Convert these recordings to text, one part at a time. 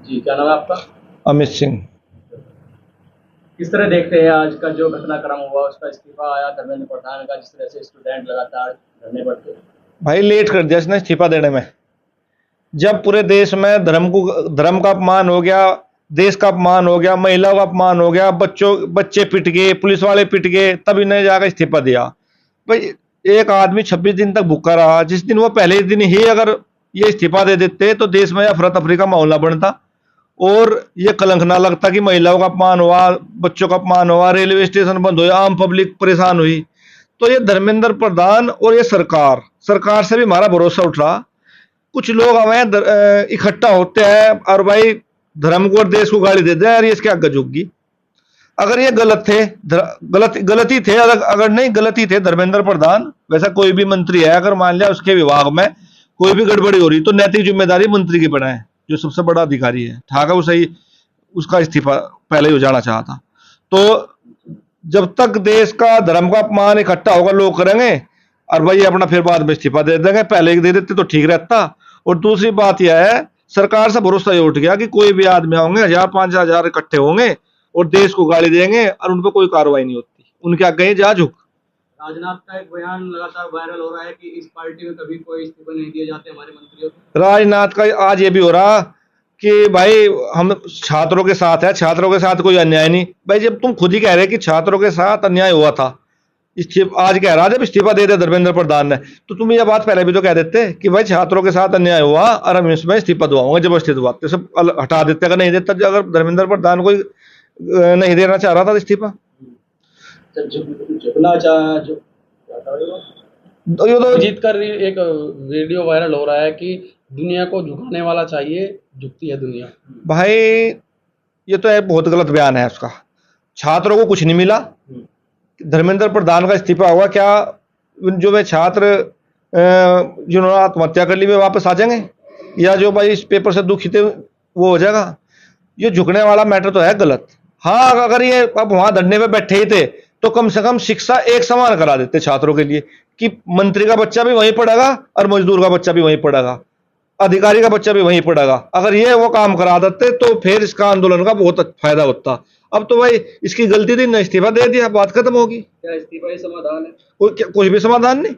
जी, क्या नाम है आपका? अमित सिंह। किस तरह देखते हैं आज का जो घटनाक्रम हुआ, उसका इस्तीफा आया धर्मेंद्र प्रधान का, जिस तरह से स्टूडेंट लगातार धरने पर थे? भाई लेट कर दिया इसने इस्तीफा देने में। जब पूरे देश में धर्म का अपमान हो गया, देश का अपमान हो गया, महिलाओं का अपमान हो गया, बच्चे पिट गए, पुलिस वाले पिट गए, तब इन्हें जाकर इस्तीफा दिया। भाई एक आदमी 26 दिन तक भूखा रहा, जिस दिन वो पहले दिन ही अगर ये इस्तीफा दे देते तो देश में अफरा तफरी का माहौल ना बनता और ये कलंक ना लगता कि महिलाओं का अपमान हुआ, बच्चों का अपमान हुआ, रेलवे स्टेशन बंद हुआ, आम पब्लिक परेशान हुई। तो ये धर्मेंद्र प्रधान और ये सरकार से भी हमारा भरोसा उठ रहा। कुछ लोग हमें इकट्ठा होते हैं और भाई धर्म को और देश को गाली देते हैं, यार ये इसके आगे झुकगी। अगर ये गलत थे, गलती थे, अगर नहीं गलती थे धर्मेंद्र प्रधान, वैसा कोई भी मंत्री है, अगर मान लिया उसके विभाग में कोई भी गड़बड़ी हो रही तो नैतिक जिम्मेदारी मंत्री की बनाए, जो सबसे बड़ा अधिकारी है। ठाकर सही उसका इस्तीफा पहले ही हो जाना चाहता। तो जब तक देश का धर्म का अपमान इकट्ठा होगा लोग करेंगे और भाई अपना फिर बाद में इस्तीफा दे देंगे, पहले ही दे देते तो ठीक रहता। और दूसरी बात यह है, सरकार से भरोसा ये उठ गया कि कोई भी आदमी होंगे 1000-5000 इकट्ठे होंगे और देश को गाली देंगे और उन पर कोई कार्रवाई नहीं होती, उनके आगे ही जा झुक। राजनाथ का एक बयान लगातार वायरल हो रहा है कि इस पार्टी में कभी कोई इस्तीफा नहीं दिए जाते हमारे मंत्रियों को। राजनाथ का आज ये भी हो रहा कि भाई हम छात्रों के साथ है, छात्रों के साथ कोई अन्याय नहीं। भाई जब तुम खुद ही कह रहे कि छात्रों के साथ अन्याय हुआ था, आज कह रहा जब इस्तीफा दे दिया धर्मेंद्र प्रधान ने, तो तुम ये बात पहले भी तो कह देते कि भाई छात्रों के साथ अन्याय हुआ और हम इसमें इस्तीफा दवाऊंगा, जबरदस्ती दबाते सब हटा देते। अगर नहीं देता, अगर धर्मेंद्र प्रधान कोई नहीं देना चाह रहा था इस्तीफा, झुकना चाह जो ये तो जीत कर एक वीडियो वायरल हो रहा है कि दुनिया को झुकाने वाला चाहिए, झुकती है दुनिया। भाई ये तो एक बहुत गलत बयान है उसका। छात्रों को कुछ नहीं मिला, धर्मेंद्र प्रधान का इस्तीफा हुआ क्या? जो वे छात्र जिन्होंने आत्महत्या कर ली वे वापस आ जाएंगे, या जो भाई इस पेपर से दुखी थे वो हो जाएगा? ये झुकने वाला मैटर तो है गलत। हाँ, अगर ये अब वहां धरने पे बैठे ही थे तो कम से कम शिक्षा एक समान करा देते छात्रों के लिए कि मंत्री का बच्चा भी वहीं पढ़ेगा और मजदूर का बच्चा भी वहीं पढ़ेगा, अधिकारी का बच्चा भी वहीं पढ़ेगा। अगर ये वो काम करा देते तो फिर इसका आंदोलन का बहुत फायदा होता। अब तो भाई इसकी गलती थी, न इस्तीफा दे दिया, बात खत्म होगी। क्या इस्तीफा ही समाधान है? कुछ भी समाधान नहीं।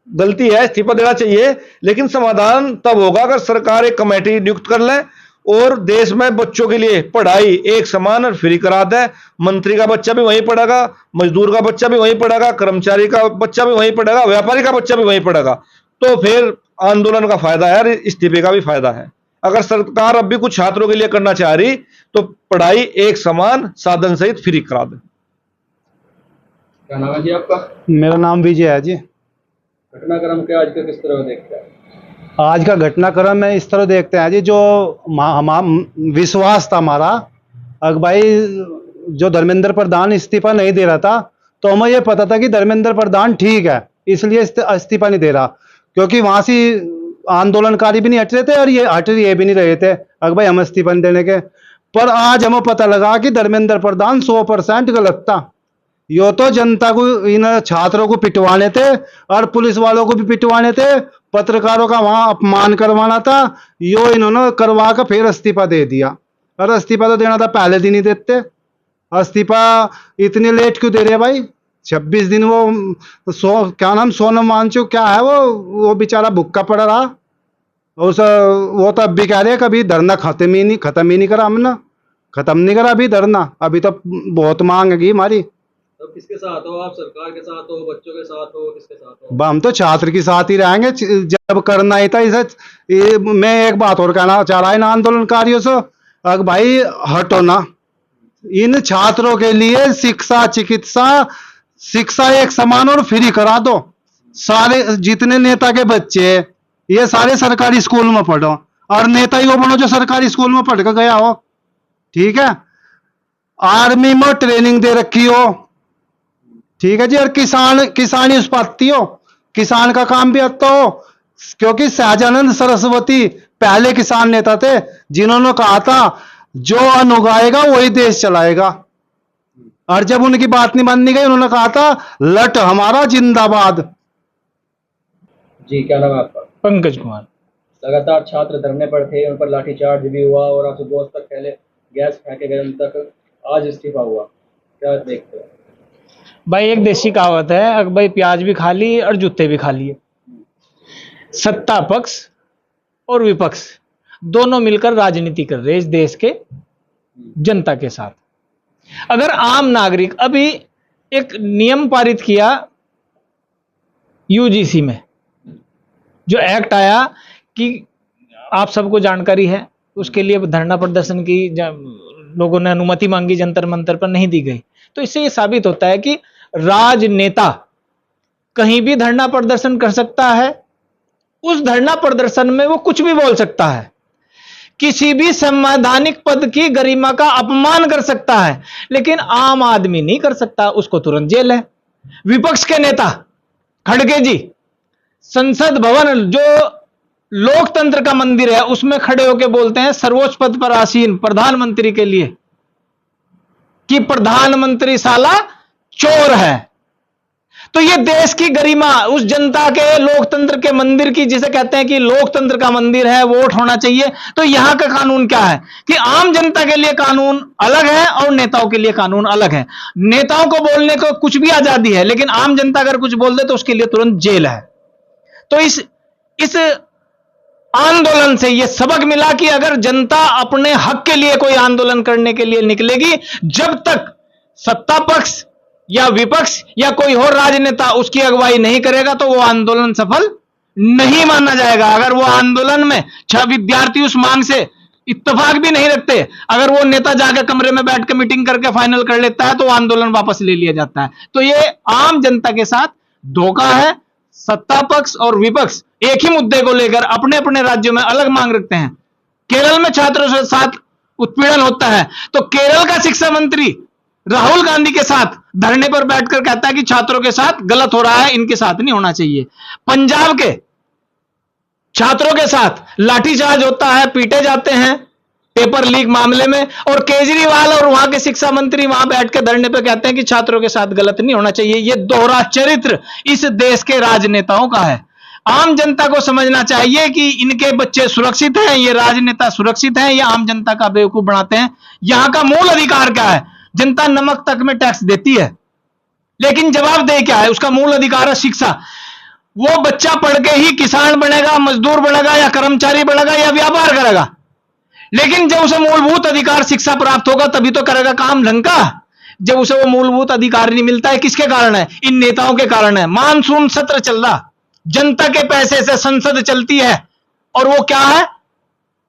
गलती है, इस्तीफा देना चाहिए, लेकिन समाधान तब होगा अगर सरकार एक कमेटी नियुक्त कर ले और देश में बच्चों के लिए पढ़ाई एक समान और फ्री करा दे। मंत्री का बच्चा भी वहीं पढ़ेगा, मजदूर का बच्चा भी वहीं पढ़ेगा, कर्मचारी का बच्चा भी वहीं पढ़ेगा, व्यापारी का बच्चा भी वहीं पढ़ेगा। तो फिर आंदोलन का फायदा है और इस्तीफे का भी फायदा है। अगर सरकार अब भी कुछ छात्रों के लिए करना चाह रही तो पढ़ाई एक समान साधन सहित फ्री करा दे। क्या नाम है जी आपका? मेरा नाम विजय है जी। घटनाक्रम के आज का किस तरह देखते हैं? आज का घटनाक्रम में इस तरह देखते हैं जी, जो हमारा विश्वास था हमारा, अगर भाई जो धर्मेंद्र प्रधान इस्तीफा नहीं दे रहा था तो हमें ये पता था कि धर्मेंद्र प्रधान ठीक है, इसलिए इस्तीफा नहीं दे रहा, क्योंकि वहां से आंदोलनकारी भी नहीं हट रहे थे और ये भी नहीं रहे थे अगर भाई हम इस्तीफा नहीं देने के। पर आज हमें पता लगा कि धर्मेंद्र प्रधान 100% गलत था। यो तो जनता को, इन छात्रों को पिटवाने थे और पुलिस वालों को भी पिटवाने थे, पत्रकारों का वहां अपमान करवाना था। यो इन्होंने करवा कर फिर इस्तीफा दे दिया, और इस्तीफा तो देना था पहले दिन ही देते। इस्तीफा इतने लेट क्यों दे रहे भाई? 26 दिन वो क्या नाम, सोनम वांगचुक क्या है वो बेचारा भुक्का पड़ा रहा। वो तो अब भी कह रहे कभी धरना खत्म ही नहीं करा, हमने खत्म नहीं करा अभी धरना, अभी तो बहुत मांग है हमारी। तो किसके साथ हो आप? सरकार के साथ हो, बच्चों के साथ हो, किसके साथ हो? हम तो छात्र के साथ ही रहेंगे जब करना ही था इसे। मैं एक बात और कहना चाह रहा है इन आंदोलनकारियों से, अगर भाई हटो ना, इन छात्रों के लिए शिक्षा चिकित्सा शिक्षा एक समान और फ्री करा दो। सारे जितने नेता के बच्चे ये सारे सरकारी स्कूल में पढ़ो, और नेता ही वो बनो जो सरकारी स्कूल में पढ़ कर गया हो, ठीक है, आर्मी में ट्रेनिंग दे रखी हो, ठीक है जी, और किसानी उत्पत्ति हो, किसान का काम भी आता हो। क्योंकि सहजानंद सरस्वती पहले किसान नेता थे जिन्होंने कहा था जो अन्न उगाएगा वही देश चलाएगा, और जब उनकी बात नहीं माननी गई उन्होंने कहा था लट हमारा जिंदाबाद। जी, क्या नाम है आपका? पंकज कुमार। लगातार छात्र धरने पर थे, उन पर लाठीचार्ज भी हुआ और आंसू तक फैले, गैस फेंके गए उन तक, आज इस्तीफा हुआ, क्या देखते हो? भाई एक देसी कहावत है, अगर भाई प्याज भी खा ली और जूते भी खा लिए। सत्ता पक्ष और विपक्ष दोनों मिलकर राजनीति कर रहे हैं इस देश के जनता के साथ। अगर आम नागरिक, अभी एक नियम पारित किया यूजीसी में, जो एक्ट आया कि आप सबको जानकारी है, उसके लिए धरना प्रदर्शन की लोगों ने अनुमति मांगी, जंतर मंतर पर नहीं दी गई। तो इससे ये साबित होता है कि राजनेता कहीं भी धरना प्रदर्शन कर सकता है, उस धरना प्रदर्शन में वो कुछ भी बोल सकता है, किसी भी संवैधानिक पद की गरिमा का अपमान कर सकता है, लेकिन आम आदमी नहीं कर सकता, उसको तुरंत जेल है। विपक्ष के नेता खड़गे जी संसद भवन, जो लोकतंत्र का मंदिर है, उसमें खड़े होकर बोलते हैं सर्वोच्च पद पर आसीन प्रधानमंत्री के लिए कि प्रधानमंत्री साला चोर है। तो ये देश की गरिमा, उस जनता के लोकतंत्र के मंदिर की, जिसे कहते हैं कि लोकतंत्र का मंदिर है, वोट होना चाहिए। तो यहां का कानून क्या है कि आम जनता के लिए कानून अलग है और नेताओं के लिए कानून अलग है। नेताओं को बोलने को कुछ भी आजादी है, लेकिन आम जनता अगर कुछ बोल दे तो उसके लिए तुरंत जेल है। तो इस आंदोलन से यह सबक मिला कि अगर जनता अपने हक के लिए कोई आंदोलन करने के लिए निकलेगी, जब तक सत्ता पक्ष या विपक्ष या कोई और राजनेता उसकी अगुवाई नहीं करेगा, तो वो आंदोलन सफल नहीं माना जाएगा। अगर वो आंदोलन में 6 विद्यार्थी उस मांग से इत्तेफाक भी नहीं रखते, अगर वो नेता जाकर कमरे में बैठ के मीटिंग करके फाइनल कर लेता है, तो आंदोलन वापस ले लिया जाता है। तो ये आम जनता के साथ धोखा है। सत्ता पक्ष और विपक्ष एक ही मुद्दे को लेकर अपने अपने राज्यों में अलग मांग रखते हैं। केरल में छात्रों के साथ उत्पीड़न होता है, तो केरल का शिक्षा मंत्री राहुल गांधी के साथ धरने पर बैठकर कहता है कि छात्रों के साथ गलत हो रहा है, इनके साथ नहीं होना चाहिए। पंजाब के छात्रों के साथ लाठीचार्ज होता है, पीटे जाते हैं पेपर लीक मामले में, और केजरीवाल और वहां के शिक्षा मंत्री वहां बैठ के धरने पर कहते हैं कि छात्रों के साथ गलत नहीं होना चाहिए। यह दोहरा चरित्र इस देश के राजनेताओं का है। आम जनता को समझना चाहिए कि इनके बच्चे सुरक्षित हैं, ये राजनेता सुरक्षित हैं, ये आम जनता का बेवकूफ बनाते हैं। यहां का मूल अधिकार क्या है? जनता नमक तक में टैक्स देती है, लेकिन जवाबदेह क्या है? उसका मूल अधिकार है शिक्षा। वो बच्चा पढ़ के ही किसान बनेगा, मजदूर बनेगा, या कर्मचारी बनेगा, या व्यापार करेगा, लेकिन जब उसे मूलभूत अधिकार शिक्षा प्राप्त होगा तभी तो करेगा काम ढंग का। जब उसे वो मूलभूत अधिकार नहीं मिलता है, किसके कारण है? इन नेताओं के कारण है। मानसून सत्र चल रहा, जनता के पैसे से संसद चलती है, और वो क्या है?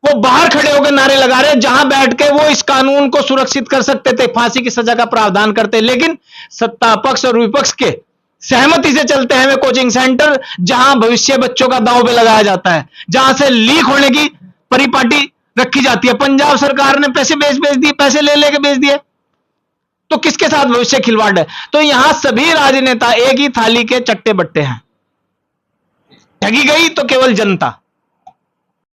वो बाहर खड़े होकर नारे लगा रहे हैं, जहां बैठ के वो इस कानून को सुरक्षित कर सकते थे, फांसी की सजा का प्रावधान करते, लेकिन सत्ता पक्ष और विपक्ष के सहमति से चलते हैं वे कोचिंग सेंटर, जहां भविष्य बच्चों का दांव पे लगाया जाता है, जहां से लीक होने की परिपाटी रखी जाती है। पंजाब सरकार ने पैसे बेच दिए, पैसे ले लेके बेच दिए, तो किसके साथ भविष्य खिलवाड़ है? तो यहां सभी राजनेता एक ही थाली के चट्टे बट्टे हैं। ठगी गई तो केवल जनता।